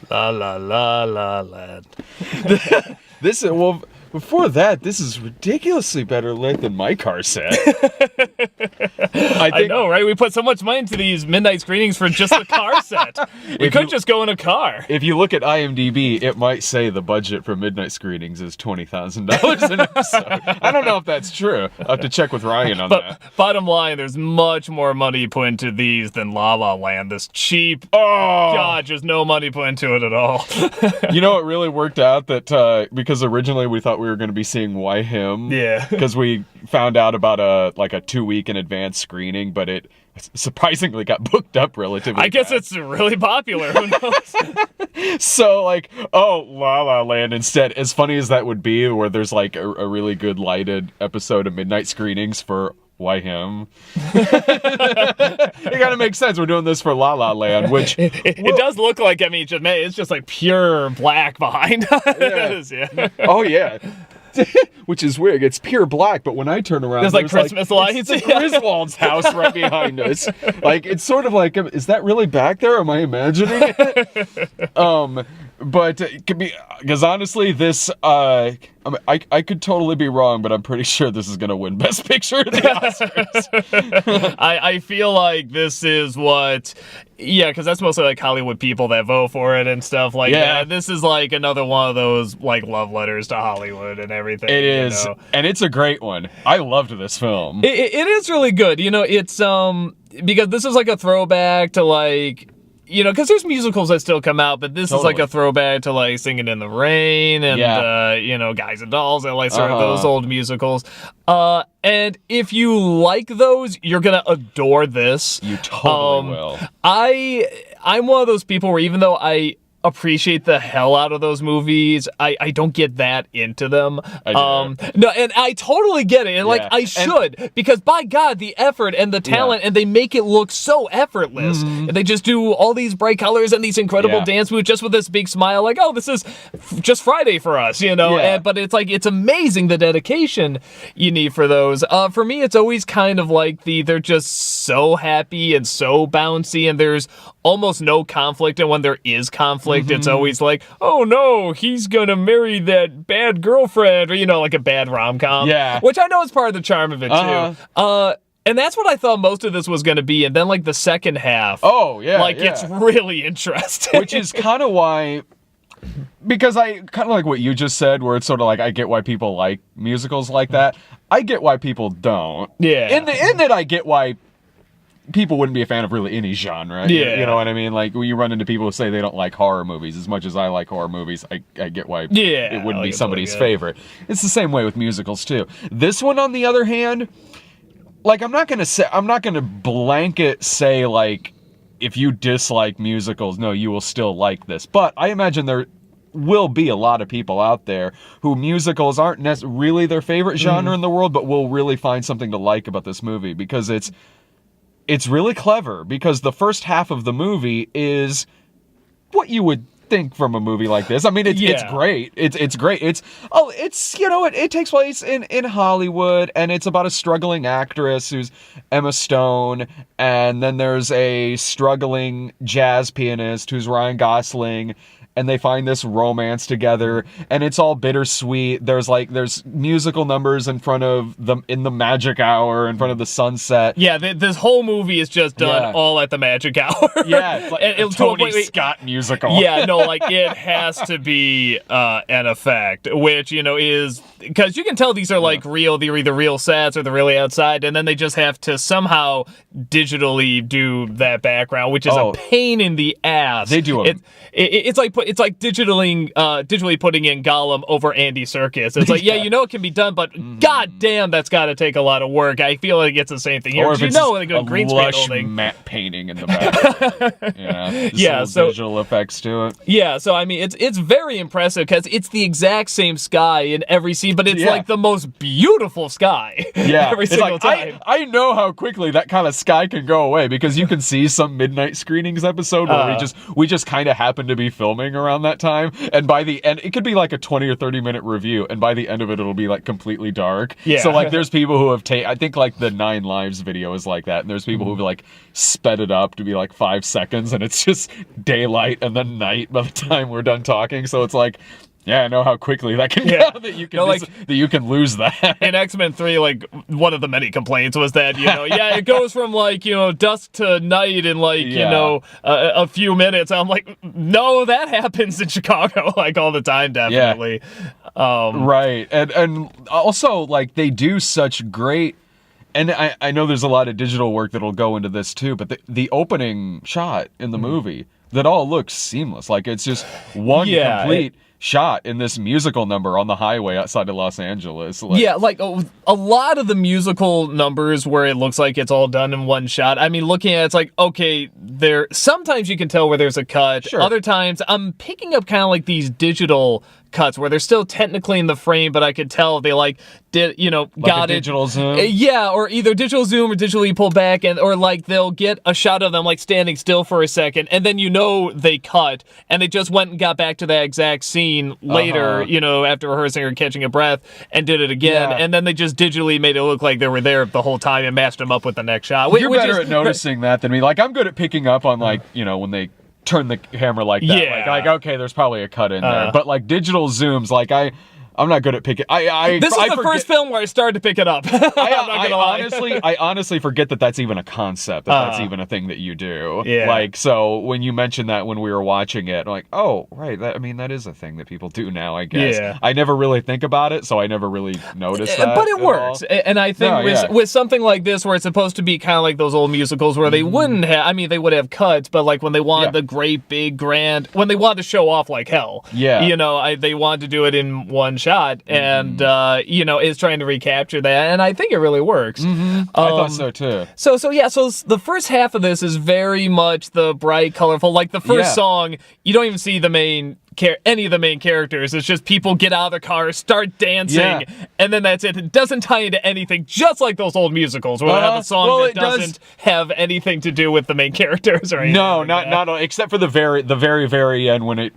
La la la la land. This is, well, before that, this is ridiculously better lit than my car set. I know, right? We put so much money into these midnight screenings for just the car set. It could just go in a car. If you look at IMDb, it might say the budget for midnight screenings is $20,000 an episode. I don't know if that's true. I'll have to check with Ryan on that. Bottom line, there's much more money put into these than La La Land. This cheap, Oh, God, just no money put into it at all. You know, it really worked out that because originally we thought we were going to be seeing Why Him. Yeah. Because we found out about a 2-week in advance screening, but it surprisingly got booked up relatively I guess fast. it's really popular. Who knows? So, La La Land instead, as funny as that would be, where there's a really good lighted episode of midnight screenings for Why Him? It gotta make sense. We're doing this for La La Land, which... It does look like, I mean, it's just like pure black behind us. Yeah. Oh, yeah. Which is weird. It's pure black, but when I turn around, There's like Christmas lights. It's the Griswold's house right behind us. It's sort of like, is that really back there? Am I imagining it? But it could be, because honestly, this, I could totally be wrong, but I'm pretty sure this is going to win Best Picture at the Oscars. I feel like this is what, yeah, because that's mostly like Hollywood people that vote for it and stuff like that. This is like another one of those like love letters to Hollywood and everything. It is, and it's a great one. I loved this film. It is really good. You know, it's because this is like a throwback to like, you know, because there's musicals that still come out, but this is like a throwback to like Singing in the Rain and you know, Guys and Dolls and like sort of those old musicals. And if you like those, you're gonna adore this. You totally will. I'm one of those people where even though I appreciate the hell out of those movies, I don't get that into them. I do. No, and I totally get it, and like I should, because by God, the effort and the talent, and they make it look so effortless. And they just do all these bright colors and these incredible dance moves just with this big smile, like, oh, this is just Friday for us, you know. And, but it's like, it's amazing the dedication you need for those. For me, it's always kind of like they're just so happy and so bouncy, and there's almost no conflict, and when there is conflict, it's always like, oh no, he's gonna marry that bad girlfriend, or, you know, like a bad rom-com. Yeah. Which I know is part of the charm of it, too. And that's what I thought most of this was gonna be, and then, like, the second half. Oh, yeah, it's really interesting. Which is kind of why... Because I kind of like what you just said, where it's sort of like, I get why people like musicals like that. I get why people don't. Yeah. In that I get why people wouldn't be a fan of really any genre. Yeah. You know what I mean? Like, when you run into people who say they don't like horror movies, as much as I like horror movies, I get why it wouldn't be somebody's favorite. It's the same way with musicals, too. This one, on the other hand, like, I'm not gonna blanket say, like, if you dislike musicals, no, you will still like this. But I imagine there will be a lot of people out there who musicals aren't really their favorite genre in the world, but will really find something to like about this movie, because it's really clever, because the first half of the movie is what you would think from a movie like this. I mean, it's great. It's great. It's you know, it takes place in Hollywood, and it's about a struggling actress who's Emma Stone, and then there's a struggling jazz pianist who's Ryan Gosling, and they find this romance together, and it's all bittersweet. There's musical numbers in the magic hour, in front of the sunset. Yeah, this whole movie is just done all at the magic hour. Yeah, it's like a Tony Scott musical. Yeah, no, like, it has to be an effect, which, you know, is, because you can tell these are like real, they're either real sets or they're really outside, and then they just have to somehow digitally do that background, which is a pain in the ass. They do it's like digitally putting in Gollum over Andy Serkis. It's like, you know, it can be done, but god damn, that's got to take a lot of work. I feel like it's the same thing here. Or if it's a green screen lush holding matte painting in the back. So visual effects to it. Yeah, so I mean, it's very impressive, because it's the exact same sky in every scene, but it's like the most beautiful sky. Yeah, every single time. I know how quickly that kind of sky can go away, because you can see some midnight screenings episode where we just kind of happen to be filming around that time, and by the end, it could be like a 20 or 30 minute review, and by the end of it, it'll be like completely dark. Yeah. So like, there's people who have I think like the 9 Lives video is like that, and there's people who've like sped it up to be like 5 seconds, and it's just daylight and then night by the time we're done talking. So it's like, yeah, I know how quickly that can go, that you can lose that. In X-Men 3, like, one of the many complaints was that, it goes from, like, dusk to night in, like, a few minutes. I'm like, no, that happens in Chicago, like, all the time, definitely. Yeah. Right. And also, like, they do such great... And I know there's a lot of digital work that'll go into this, too, but the opening shot in the movie, that all looks seamless. Like, it's just one complete... shot in this musical number on the highway outside of Los Angeles. Like a lot of the musical numbers where it looks like it's all done in one shot. I mean, looking at it, it's like, okay, sometimes you can tell where there's a cut. Sure. Other times I'm picking up kind of like these digital cuts where they're still technically in the frame, but I could tell they got digital zoom. Yeah, or either digital zoom or digitally pull back, or like they'll get a shot of them like standing still for a second, and then they cut, and they just went and got back to that exact scene later, after rehearsing or catching a breath, and did it again, and then they just digitally made it look like they were there the whole time and matched them up with the next shot. You're better at noticing that than me. Like, I'm good at picking up on like, when they turn the camera like that. Yeah. Like, okay, there's probably a cut in there. But like digital zooms, like I'm not good at picking. This is the first film where I started to pick it up. I'm not gonna lie. I honestly forget that that's even a concept. That's even a thing that you do. Yeah. Like, so when you mentioned that when we were watching it, I'm like, oh, right. That is a thing that people do now, I guess. Yeah. I never really think about it, so I never really noticed that. But it works. And I think with something like this, where it's supposed to be kind of like those old musicals where they wouldn't have, they would have cuts, but like when they wanted the great, big, grand, when they wanted to show off like hell, they wanted to do it in one shot. And, is trying to recapture that, and I think it really works. I thought so, too. So the first half of this is very much the bright, colorful, like the first song, you don't even see any of the main characters. It's just people get out of their cars, start dancing, and then that's it. It doesn't tie into anything, just like those old musicals where they have a song that doesn't have anything to do with the main characters or anything. No, not except for the very, very end when it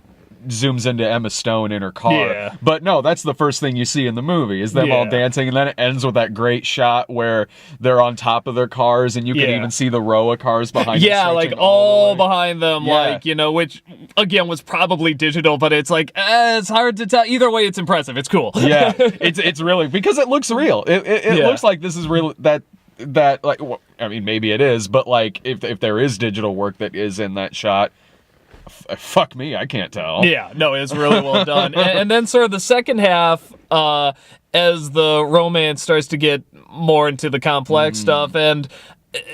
zooms into Emma Stone in her car. Yeah. But no, that's the first thing you see in the movie is them all dancing, and then it ends with that great shot where they're on top of their cars and you can even see the row of cars behind them. Yeah, like all behind them, which again was probably digital, but it's like it's hard to tell. Either way, it's impressive. It's cool. Yeah. It's really, because it looks real. It looks like this is real, that like, maybe it is, but like if there is digital work that is in that shot, fuck me, I can't tell. Yeah, no, it's really well done. And then sort of the second half, as the romance starts to get more into the complex stuff, and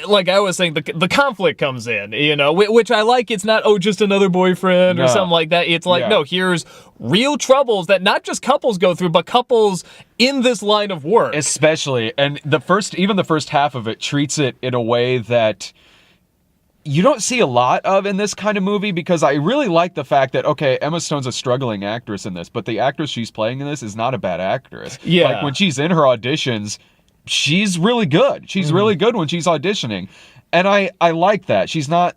like I was saying, the conflict comes in, which I like. It's not, just another boyfriend or something like that. It's like, no, here's real troubles that not just couples go through, but couples in this line of work. Especially, and the first half of it treats it in a way that you don't see a lot of in this kind of movie, because I really like the fact that, okay, Emma Stone's a struggling actress in this, but the actress she's playing in this is not a bad actress. Yeah. Like, when she's in her auditions, she's really good. She's really good when she's auditioning. And I like that.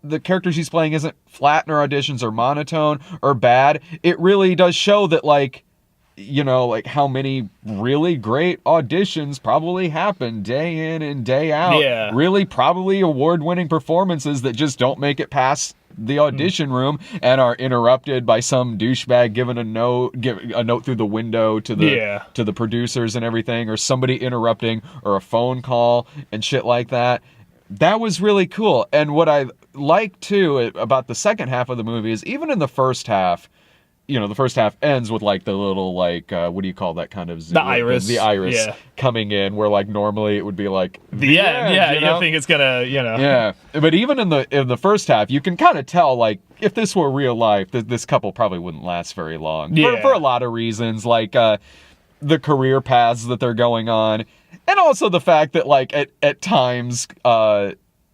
The character she's playing isn't flat in her auditions or monotone or bad. It really does show that, like, like how many really great auditions probably happen day in and day out. Yeah. Really probably award-winning performances that just don't make it past the audition room and are interrupted by some douchebag giving a note through the window to the producers and everything, or somebody interrupting, or a phone call and shit like that. That was really cool. And what I like too about the second half of the movie is, even in the first half, the first half ends with like the little, like, what do you call that kind of zoom? The iris coming in, where like normally it would be like the end. Yeah, you think it's gonna, Yeah, but even in the first half, you can kind of tell, like, if this were real life, this couple probably wouldn't last very long. Yeah. For a lot of reasons, like the career paths that they're going on, and also the fact that, like, at times,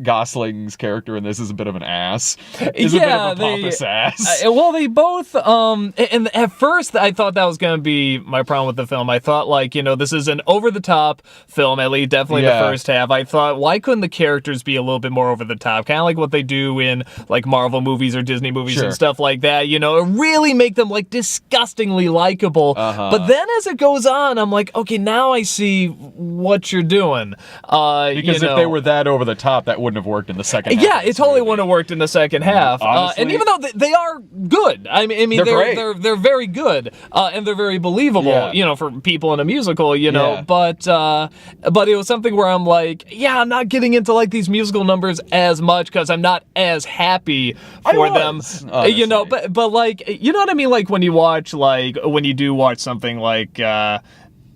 Gosling's character in this is a bit of an ass. Is a bit of a pompous ass. Well, they both, and at first I thought that was going to be my problem with the film. I thought, like, this is an over-the-top film, at least definitely the first half. I thought, why couldn't the characters be a little bit more over-the-top? Kind of like what they do in, like, Marvel movies or Disney movies and stuff like that, really make them, like, disgustingly likable. But then as it goes on, I'm like, okay, now I see what you're doing. Because if they were that over-the-top, that wouldn't have worked in the second half. Yeah, it totally wouldn't have worked in the second half. Honestly, and even though they are good, I mean, they're very good, and they're very believable, for people in a musical, But it was something where I'm like, I'm not getting into like these musical numbers as much because I'm not as happy for them, honestly. But like, you know what I mean? Like when you do watch something like.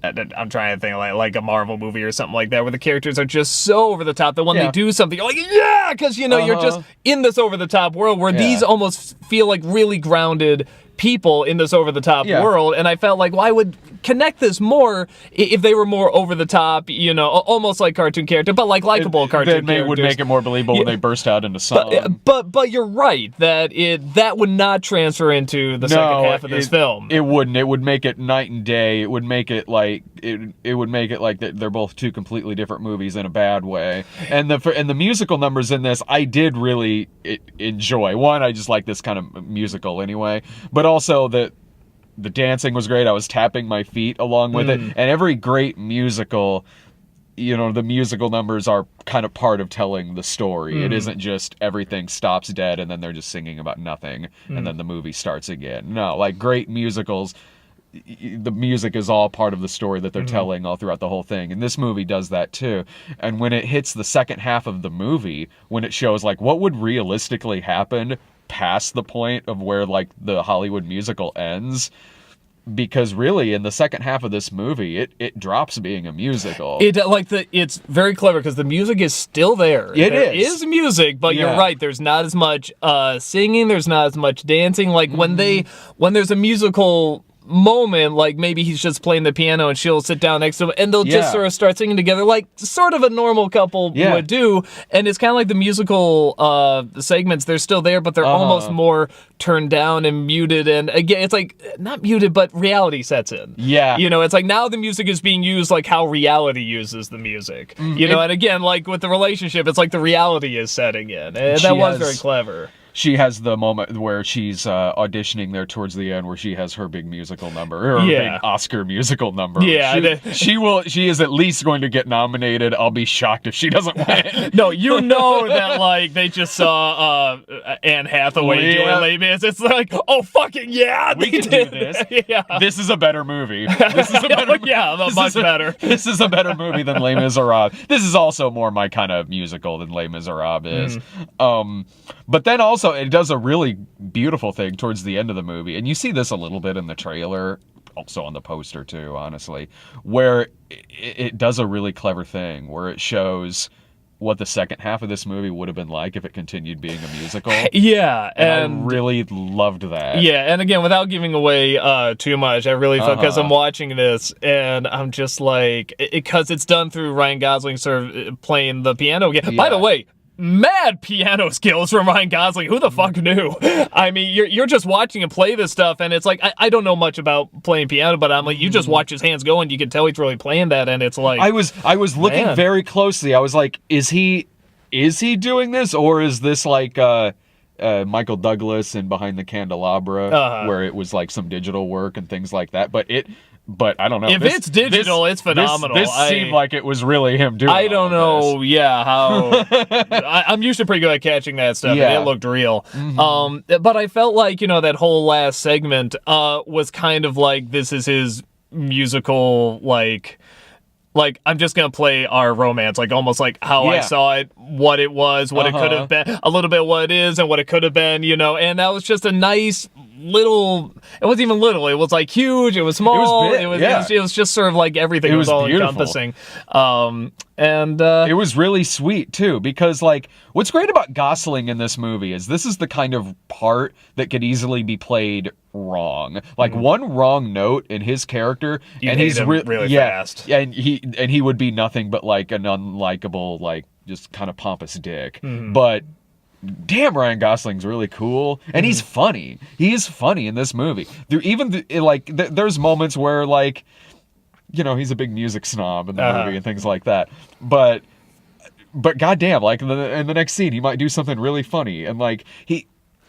I'm trying to think like a Marvel movie or something like that where the characters are just so over the top that when they do something you're like, because you're just in this over the top world where these almost feel like really grounded people in this over the top world, and I felt like, well, I would connect this more if they were more over the top, almost like cartoon character, but like likable cartoon characters. It would make it more believable when they burst out into song. But you're right that that would not transfer into the second half of this film. It wouldn't. It would make it night and day. It would make it like it would make it like they're both two completely different movies in a bad way. And the musical numbers in this, I did really enjoy. One, I just like this kind of musical anyway, but also the dancing was great. I was tapping my feet along with it. And every great musical, the musical numbers are kind of part of telling the story. It isn't just everything stops dead and then they're just singing about nothing and then the movie starts again. No, like great musicals, the music is all part of the story that they're telling all throughout the whole thing. And this movie does that too. And when it hits the second half of the movie, when it shows like what would realistically happen past the point of where like the Hollywood musical ends, because really in the second half of this movie it drops being a musical. It's very clever because the music is still there. There is music, but you're right, there's not as much singing, there's not as much dancing. Like when there's a musical moment, like maybe he's just playing the piano and she'll sit down next to him and they'll just sort of start singing together like sort of a normal couple would do, and it's kind of like the musical segments, they're still there but they're almost more turned down and muted, and again it's like not muted but reality sets in. It's like now the music is being used like how reality uses the music, and again like with the relationship it's like the reality is setting in, and that was very clever. She has the moment where she's auditioning there towards the end where she has her big musical number, or big Oscar musical number. She is at least going to get nominated. I'll be shocked if she doesn't win. No, that like they just saw Anne Hathaway doing Les Mis. It's like, oh fucking yeah, we can do this. This is a better movie. This is a better much better. This is a better movie than Les Miserables. This is also more my kind of musical than Les Miserables is. But then also it does a really beautiful thing towards the end of the movie, and you see this a little bit in the trailer, also on the poster too, honestly, where it does a really clever thing where it shows what the second half of this movie would have been like if it continued being a musical. And I really loved that. And again, without giving away too much, I really felt, because I'm watching this and I'm just like, because it's done through Ryan Gosling sort of playing the piano again. By the way, mad piano skills from Ryan Gosling. Who the fuck knew? I mean, you're just watching him play this stuff, and it's like, I don't know much about playing piano, but I'm like, you just watch his hands go, and you can tell he's really playing that, and it's like... I was looking very closely. I was like, is he doing this, or is this like... Michael Douglas in Behind the Candelabra, where it was like some digital work and things like that, but I don't know. If it's digital, it's phenomenal. This seemed like it was really him doing it. I don't know, how... I'm usually pretty good at catching that stuff, and it looked real. But I felt like, that whole last segment was kind of like, this is his musical, like, I'm just going to play our romance, like almost like how I saw it, what it was, what it could have been, a little bit what it is and what it could have been, and that was just a nice little, it wasn't even little, it was like huge, it was small, it was just sort of like everything, it was all encompassing. And it was really sweet too, because like what's great about Gosling in this movie is this is the kind of part that could easily be played wrong. Like one wrong note in his character, and he's really fast. And he would be nothing but like an unlikable, like just kind of pompous dick. But damn, Ryan Gosling's really cool, and he's funny. He is funny in this movie. There's moments where, like, you know, he's a big music snob in the movie and things like that. But goddamn, like in the next scene, he might do something really funny, and like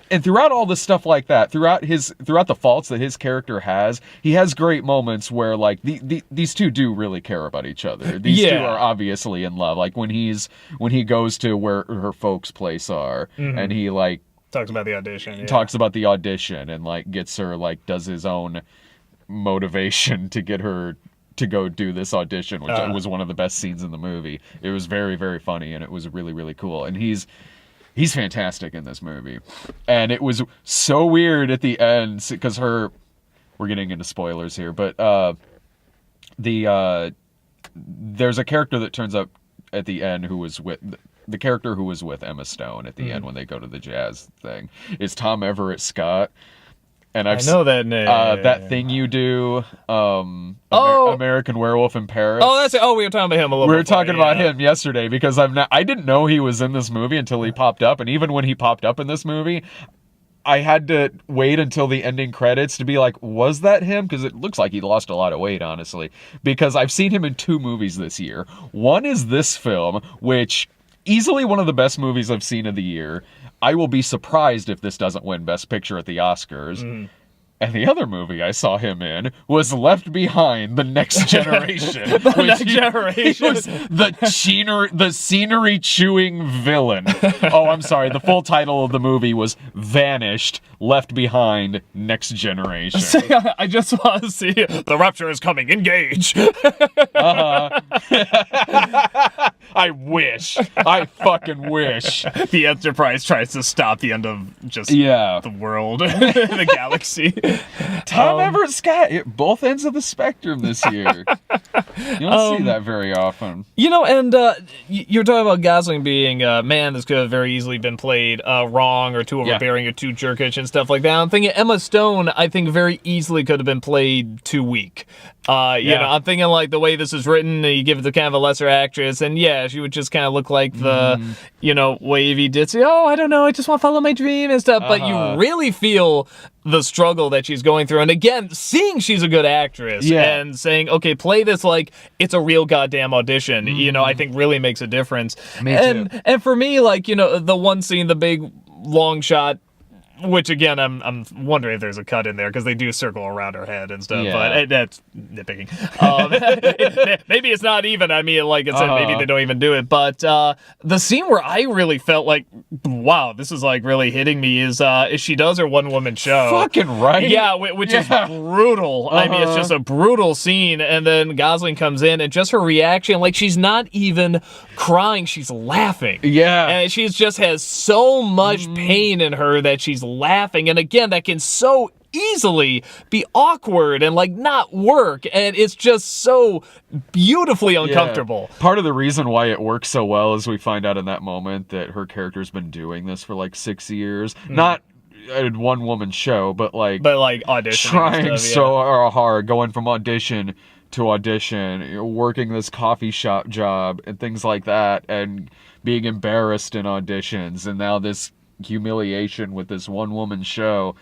and throughout all this stuff like that, throughout the faults that his character has, he has great moments where like these two do really care about each other. These two are obviously in love. Like when he goes to where her folks' place are, and he like talks about the audition. Talks about the audition and like gets her, like, does his own motivation to get her to go do this audition, which was one of the best scenes in the movie. It was very, very funny, and it was really, really cool. And he's fantastic in this movie. And it was so weird at the end, because we're getting into spoilers here, but there's a character that turns up at the end who was with the character who was with Emma Stone at the end when they go to the jazz thing is Tom Everett Scott. And I know that name. That Thing You Do, American Werewolf in Paris. Oh, that's it. Oh, we were talking about him a little bit. We were talking about him yesterday, because I didn't know he was in this movie until he popped up. And even when he popped up in this movie, I had to wait until the ending credits to be like, was that him? Because it looks like he lost a lot of weight, honestly. Because I've seen him in 2 movies this year. One is this film, which easily one of the best movies I've seen of the year. I will be surprised if this doesn't win Best Picture at the Oscars. And the other movie I saw him in was Left Behind: The Next Generation. The Next Generation. He was the scenery chewing villain. Oh, I'm sorry. The full title of the movie was Vanished: Left Behind: Next Generation. I just want to see the Rapture is coming. Engage. I wish. I fucking wish. The Enterprise tries to stop the end of just the world, the galaxy. Tom Everett Scott at both ends of the spectrum this year. You don't see that very often. You know, and you're talking about Gosling being, man, this could have very easily been played wrong or too overbearing or too jerkish and stuff like that. I'm thinking Emma Stone, I think, very easily could have been played too weak. You know, I'm thinking like the way this is written, you give it to kind of a lesser actress, and she would just kind of look like the, you know, wavy ditzy, oh, I don't know, I just want to follow my dream and stuff, but you really feel the struggle that she's going through. And again, seeing she's a good actress and saying, okay, play this like it's a real goddamn audition, you know, I think really makes a difference. And for me, like, you know, the one scene, the big long shot, which again, I'm wondering if there's a cut in there because they do circle around her head and stuff, but that's nitpicking. Maybe it's not even. I mean, like I said, maybe they don't even do it. But the scene where I really felt like, wow, this is like really hitting me is she does her one-woman show. Fucking right. Yeah, which is brutal. I mean, it's just a brutal scene. And then Gosling comes in and just her reaction, like she's not even crying, she's laughing. Yeah. And she just has so much pain in her that she's laughing, and again, that can so easily be awkward and like not work, and it's just so beautifully uncomfortable. Part of the reason why it works so well is we find out in that moment that her character's been doing this for like 6 years. Not a one-woman show, but like auditioning, trying so hard, going from audition to audition, working this coffee shop job and things like that, and being embarrassed in auditions, and now this humiliation with this one-woman show.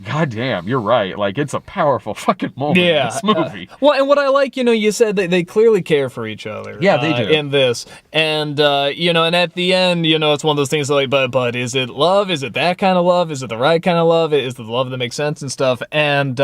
God damn, you're right. Like, it's a powerful fucking moment in this movie. Well, and what I like, you know, you said that they clearly care for each other. Yeah, they do. In this. And, you know, and at the end, you know, it's one of those things like, but is it love? Is it that kind of love? Is it the right kind of love? Is it the love that makes sense and stuff? And,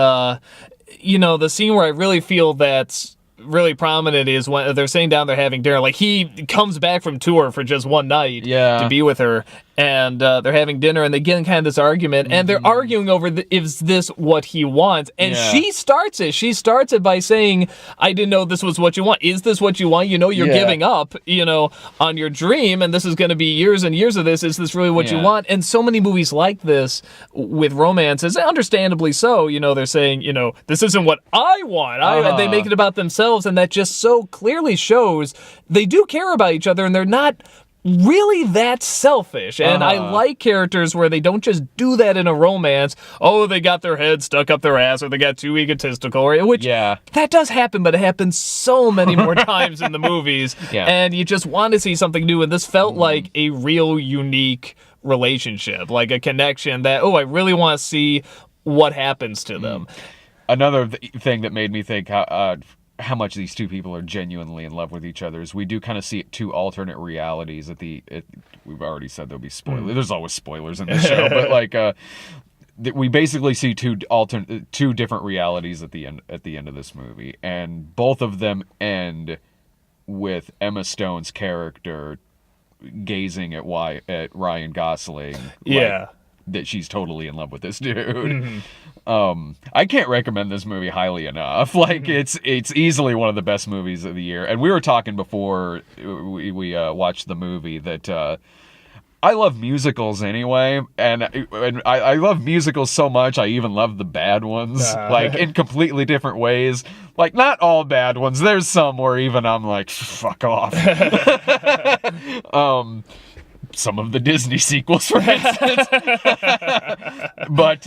you know, the scene where I really feel that's really prominent is when they're sitting down, they're having dinner. Like, he comes back from tour for just one night to be with her, and they're having dinner, and they get in kind of this argument, and they're arguing over is this what he wants? And she starts it. She starts it by saying, I didn't know this was what you want. Is this what you want? You know, you're giving up, you know, on your dream, and this is going to be years and years of this. Is this really what you want? And so many movies like this with romances, understandably so, you know, they're saying, you know, this isn't what I want. They make it about themselves, and that just so clearly shows they do care about each other, and they're not really that selfish. And I like characters where they don't just do that in a romance. Oh, they got their head stuck up their ass, or they got too egotistical, which that does happen, but it happens so many more times in the movies. And you just want to see something new. And this felt like a real unique relationship, like a connection that, I really want to see what happens to them. Another thing that made me think how much these two people are genuinely in love with each other is we do kind of see two alternate realities we've already said there'll be spoilers. There's always spoilers in the show, but like we basically see two different realities at the end of this movie, and both of them end with Emma Stone's character gazing at Ryan Gosling. That she's totally in love with this dude. I can't recommend this movie highly enough. Like it's easily one of the best movies of the year. And we were talking before we watched the movie that I love musicals anyway, and I love musicals so much I even love the bad ones, like in completely different ways. Like not all bad ones. There's some where even I'm like, fuck off. Some of the Disney sequels, for instance. But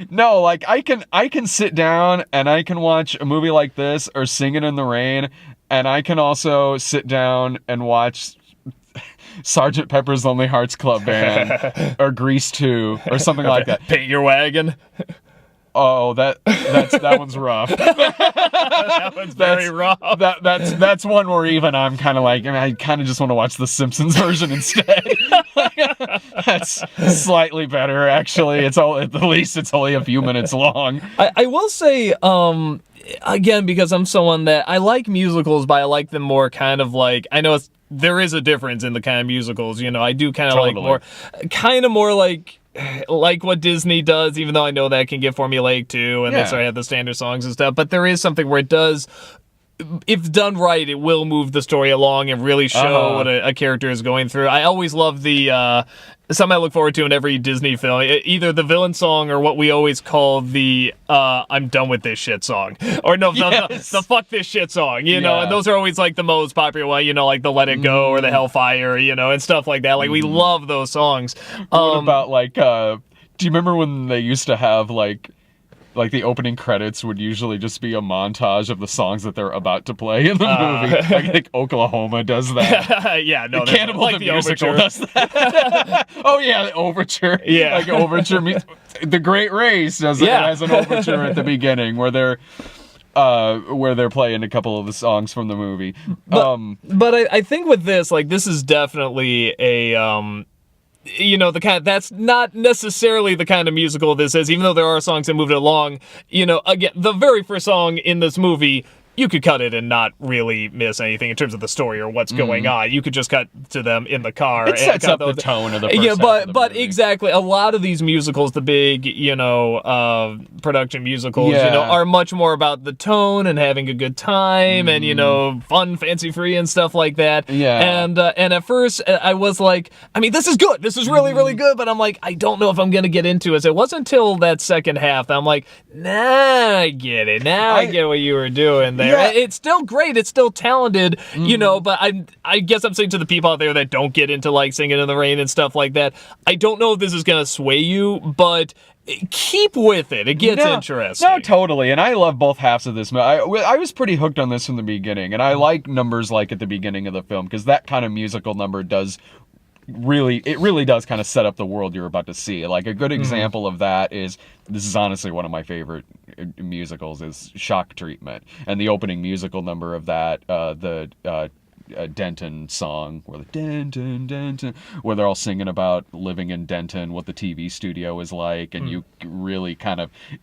no, like I can sit down and I can watch a movie like this or Singing in the Rain, and I can also sit down and watch Sgt. Pepper's Lonely Hearts Club Band or Grease 2 or something like that. Paint Your Wagon. Oh, that one's rough. That one's very rough. That's one where even I'm kind of like, I kind of just want to watch the Simpsons version instead. That's slightly better, actually. At least it's only a few minutes long. I will say, again, because I'm someone that I like musicals, but I like them more kind of like, I know there is a difference in the kind of musicals. I do kind of like more like what Disney does, even though I know that can get formulaic too, and they sort of have the standard songs and stuff. But there is something where it does, if done right, it will move the story along and really show what a character is going through. I always love the something I look forward to in every Disney film, either the villain song or what we always call the I'm done with this shit song. Or the fuck this shit song, and those are always like the most popular one, like the Let It Go or the Hellfire, and stuff like that. Like we love those songs. What about like, do you remember when they used to have like the opening credits would usually just be a montage of the songs that they're about to play in the movie? I think Oklahoma does that. Cannibal like the Musical does that. Oh yeah, the overture. Yeah, like overture. The Great Race does it as an overture at the beginning where they're playing a couple of the songs from the movie. But I think with this, like, this is definitely a the kind that's not necessarily the kind of musical this is, even though there are songs that move it along. Again, the very first song in this movie, you could cut it and not really miss anything in terms of the story or what's going on. You could just cut to them in the car. It sets up the tone of the first half of the movie. Exactly. A lot of these musicals, the big, production musicals, are much more about the tone and having a good time and, fun, fancy-free and stuff like that. Yeah. And at first, I was like, I mean, this is good. This is really, really good. But I'm like, I don't know if I'm going to get into it. So it wasn't until that second half that I'm like, nah, I get it. Now I get what you were doing there. Yeah. It's still great. It's still talented, but I guess I'm saying to the people out there that don't get into like Singing in the Rain and stuff like that, I don't know if this is going to sway you, but keep with it. It gets interesting. No, totally. And I love both halves of this movie. I was pretty hooked on this from the beginning, and I like numbers like at the beginning of the film because that kind of musical number does really does kind of set up the world you're about to see. Like a good example of that is, this is honestly one of my favorite musicals, is Shock Treatment, and the opening musical number of that, the Denton song, where the Denton, where they're all singing about living in Denton, what the TV studio is like, and you really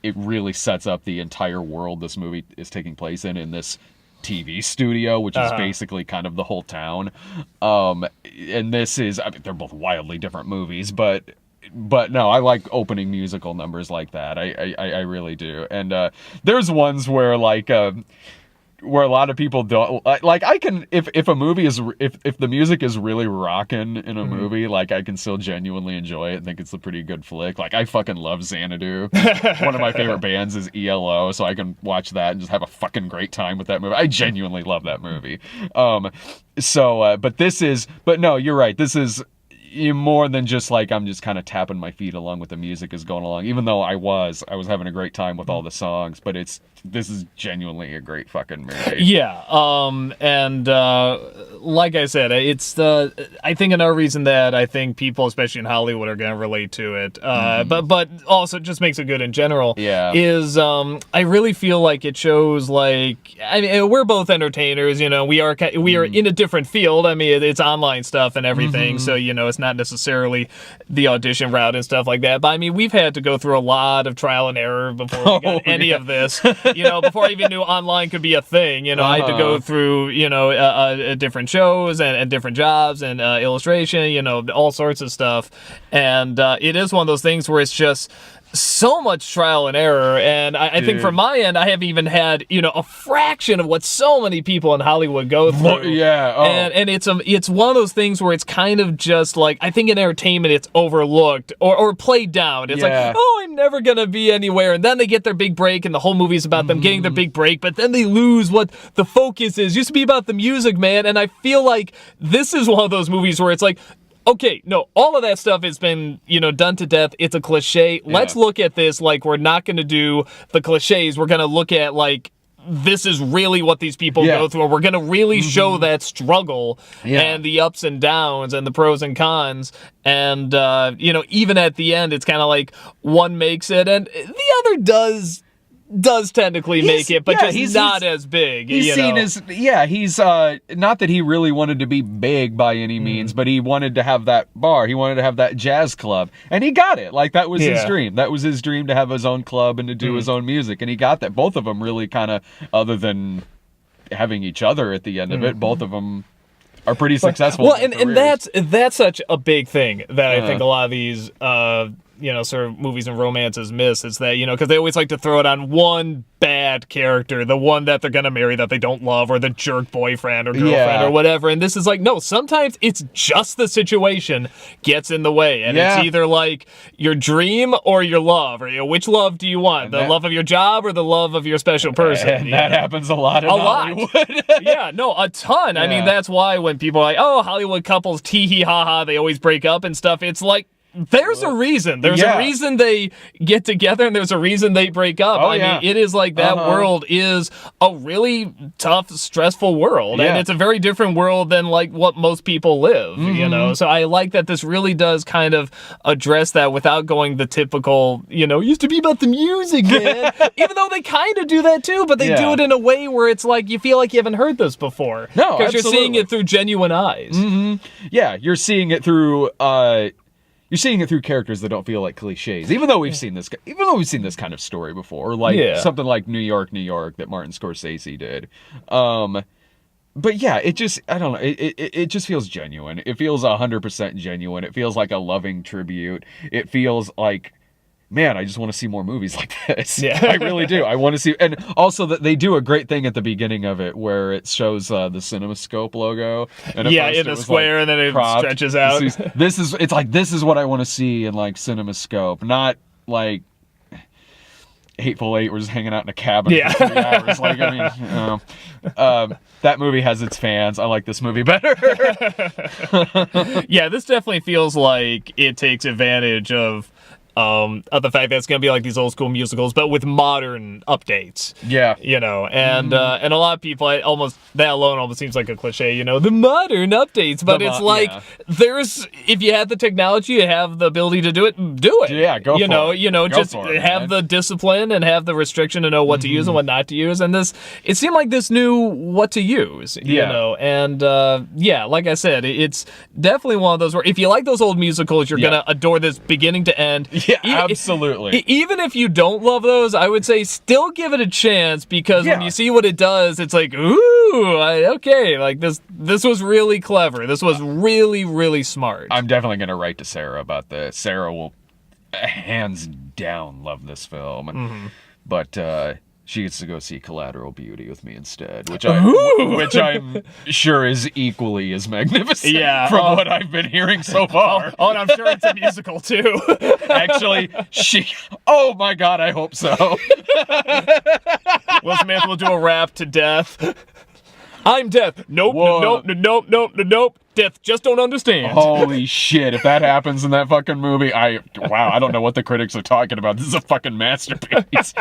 it really sets up the entire world this movie is taking place in this TV studio, which is basically kind of the whole town. And this is, I mean, they're both wildly different movies, but no, I like opening musical numbers like that. I really do. And there's ones where like where a lot of people don't like. I can if a movie is if the music is really rocking in a movie, like I can still genuinely enjoy it and think it's a pretty good flick. Like I fucking love Xanadu. One of my favorite bands is ELO, so I can watch that and just have a fucking great time with that movie. I genuinely love that movie. But no, you're right. This is more than just like I'm just kind of tapping my feet along with the music is going along. Even though I was having a great time with all the songs, but this is genuinely a great fucking movie. Yeah, and like I said, it's I think another reason that I think people, especially in Hollywood, are gonna relate to it. But also just makes it good in general. Yeah, is I really feel like it shows like I mean we're both entertainers. You know, we are in a different field. I mean it's online stuff and everything, so you know it's not necessarily the audition route and stuff like that. But I mean we've had to go through a lot of trial and error before we got any of this. You know, before I even knew online could be a thing, you know, I had to go through, you know, different shows and different jobs and illustration, you know, all sorts of stuff. And it is one of those things where it's just so much trial and error, and I think from my end, I haven't even had, you know, a fraction of what so many people in Hollywood go through. Yeah, and it's one of those things where it's kind of just like I think in entertainment it's overlooked or played down. It's like, oh, I'm never gonna be anywhere, and then they get their big break, and the whole movie's about them getting their big break, but then they lose what the focus is. It used to be about the music, man, and I feel like this is one of those movies where it's like, okay, no, all of that stuff has been, you know, done to death. It's a cliche. Yeah. Let's look at this like we're not going to do the cliches. We're going to look at like this is really what these people go through. We're going to really show that struggle and the ups and downs and the pros and cons. And, you know, even at the end, it's kind of like one makes it and the other does technically make it, but just not as big. He's seen as he's not that he really wanted to be big by any means, but he wanted to have that bar. He wanted to have that jazz club, and he got it. Like that was his dream. That was his dream to have his own club and to do his own music, and he got that. Both of them really kind of, other than having each other at the end of it, both of them are pretty successful. Well, and that's such a big thing that I think a lot of these you know, sort of movies and romances miss is that, you know, because they always like to throw it on one bad character, the one that they're gonna marry that they don't love, or the jerk boyfriend or girlfriend or whatever. And this is like, no, sometimes it's just the situation gets in the way, and it's either like your dream or your love, or you know, which love do you want? The love of your job or the love of your special person? And that happens a lot in Hollywood. Yeah, no, a ton. I mean, that's why when people are like, oh, Hollywood couples, tee-hee, ha-ha, they always break up and stuff, it's like, there's a reason. There's a reason they get together, and there's a reason they break up. I mean, it is like that world is a really tough, stressful world, and it's a very different world than like what most people live, you know? So I like that this really does kind of address that without going the typical, you know, used to be about the music, man. Even though they kind of do that too, but they do it in a way where it's like you feel like you haven't heard this before. No, because you're seeing it through genuine eyes. Yeah, you're seeing it through you're seeing it through characters that don't feel like cliches. Even though we've seen this kind of story before, like something like New York, New York that Martin Scorsese did. But yeah, it just, I don't know, it just feels genuine. It feels 100% genuine. It feels like a loving tribute. It feels like, man, I just want to see more movies like this. Yeah. I really do. I want to see, and also that they do a great thing at the beginning of it where it shows the CinemaScope logo. And in a square, like, and then it stretches out. It's like, this is what I want to see in like CinemaScope, not like Hateful Eight, we're just hanging out in a cabin for 3 hours. Like, I mean, you know, that movie has its fans. I like this movie better. Yeah, this definitely feels like it takes advantage of the fact that it's going to be like these old school musicals, but with modern updates. Yeah. You know, and a lot of people, that alone almost seems like a cliche, you know, the modern updates, but it's like, there's, if you have the technology, you have the ability to do it, do it. Yeah, go for it. You know, just have the discipline and have the restriction to know what to use and what not to use. And it seemed like this knew what to use, you know, and like I said, it's definitely one of those where if you like those old musicals, you're going to adore this beginning to end. Yeah, absolutely. Even if you don't love those, I would say still give it a chance, because when you see what it does, it's like, ooh, okay, like this was really clever. This was really, really smart. I'm definitely going to write to Sarah about this. Sarah will hands down love this film. But she gets to go see Collateral Beauty with me instead, which I'm sure is equally as magnificent from what I've been hearing so far. Oh, and I'm sure it's a musical too. Actually, oh my God, I hope so. Will Smith will do a rap to Death. I'm Death. Nope, nope. Death just don't understand. Holy shit, if that happens in that fucking movie, I don't know what the critics are talking about. This is a fucking masterpiece.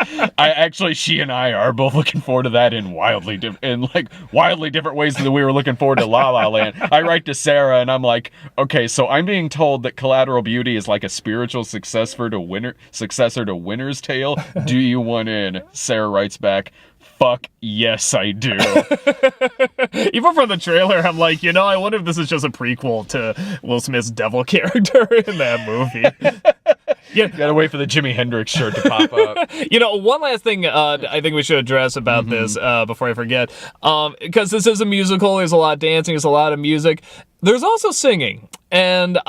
She and I are both looking forward to that in wildly different ways than we were looking forward to La La Land. I write to Sarah and I'm like, okay, so I'm being told that Collateral Beauty is like a spiritual successor to Winter's Tale. Do you want in? Sarah writes back, fuck yes, I do. Even from the trailer, I'm like, I wonder if this is just a prequel to Will Smith's devil character in that movie. Yeah, gotta wait for the Jimi Hendrix shirt to pop up. One last thing I think we should address about this before I forget, because this is a musical, there's a lot of dancing, there's a lot of music. There's also singing, and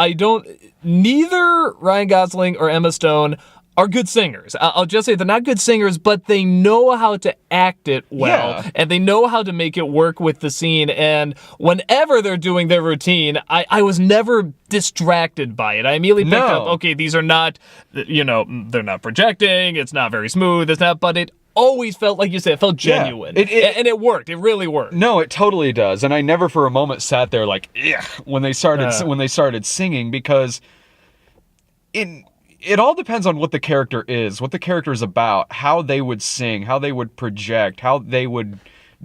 neither Ryan Gosling or Emma Stone are good singers. I'll just say they're not good singers, but they know how to act it well, and they know how to make it work with the scene, and whenever they're doing their routine, I was never distracted by it. I immediately picked up, okay, these are not, they're not projecting, it's not very smooth, but it always felt, like you said, it felt genuine. And it worked. It really worked. No, it totally does. And I never for a moment sat there like, ugh, when they started singing, because it all depends on what the character is about, how they would sing, how they would project, how they would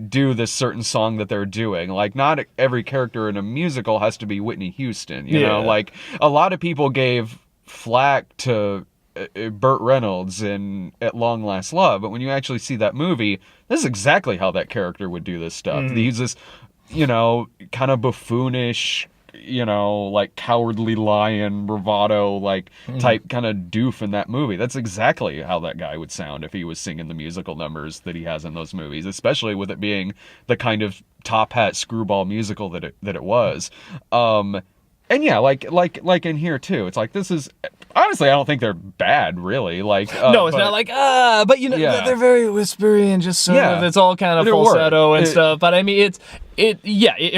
do this certain song that they're doing. Like, not every character in a musical has to be Whitney Houston, you know? Like, a lot of people gave flack to Burt Reynolds in At Long Last Love, but when you actually see that movie, this is exactly how that character would do this stuff. He's this, kind of buffoonish, like cowardly lion, bravado, like type kind of doof in that movie. That's exactly how that guy would sound if he was singing the musical numbers that he has in those movies, especially with it being the kind of top hat screwball musical that it was. And yeah, like in here too, it's like, this is, honestly, I don't think they're bad, really. Like, no, it's not like, but they're very whispery and just sort of, it's all kind of falsetto and stuff. But I mean, it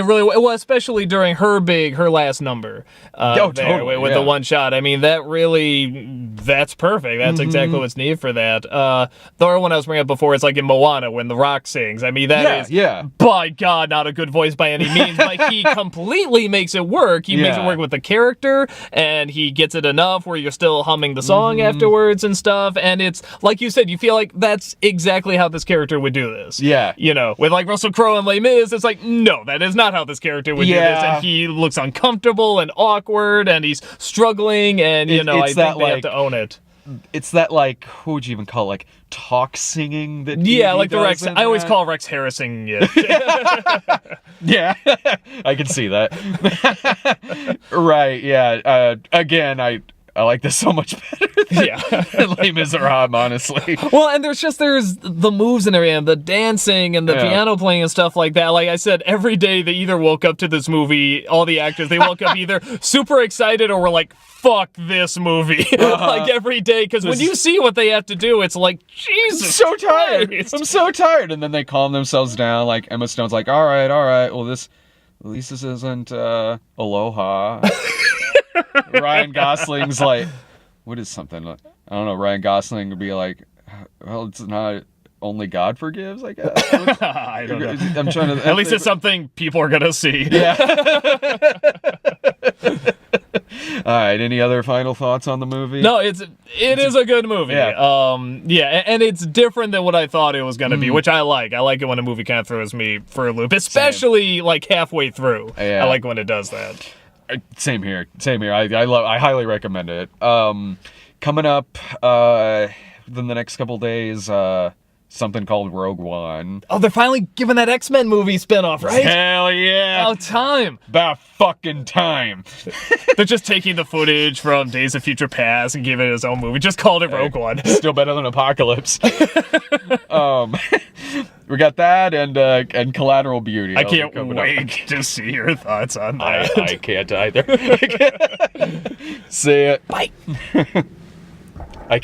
really, well, especially during her last number. Totally, with the one shot. I mean, that's perfect. That's exactly what's needed for that. The other one I was bringing up before, it's like in Moana when The Rock sings. I mean, that is, by God, not a good voice by any means. But he completely makes it work. He makes it work with the character, and he gets it enough where you're still humming the song afterwards and stuff. And it's, like you said, you feel like that's exactly how this character would do this. Yeah. With like Russell Crowe and Les Mis, it's like, no, that is not how this character would do this. And he looks uncomfortable and awkward, and he's struggling, and, I think they have to own it. It's that, like, who would you even call it? Like, talk singing that he like the does Rex. I always call Rex Harrison it. Yeah, I can see that. Right, yeah. Again, I like this so much better than Les Miserables, honestly. Well, and there's the moves and everything, the dancing and the piano playing and stuff like that. Like I said, every day they either woke up to this movie, all the actors, they woke up either super excited or were like, fuck this movie. Like every day, because when you see what they have to do, it's like, Jesus, I'm so tired. Christ. I'm so tired. And then they calm themselves down. Like Emma Stone's like, all right. Well, at least this isn't Aloha. Ryan Gosling's like, what is something? I don't know. Ryan Gosling would be like, well, it's not Only God Forgives, I guess. I don't know. I'm trying to. At least it's something people are gonna see. Yeah. All right. Any other final thoughts on the movie? No, it is a good movie. Yeah. And it's different than what I thought it was gonna be, which I like. I like it when a movie kind of throws me for a loop, especially like halfway through. Yeah. I like when it does that. Same here. I highly recommend it. Coming up within the next couple days, something called Rogue One. Oh, they're finally giving that X-Men movie spinoff, right? Hell yeah! About time. About fucking time. They're just taking the footage from Days of Future Past and giving it his own movie. Just called it Rogue One. Still better than Apocalypse. We got that and Collateral Beauty. I can't wait to see your thoughts on that. I can't either. See it. Bye. I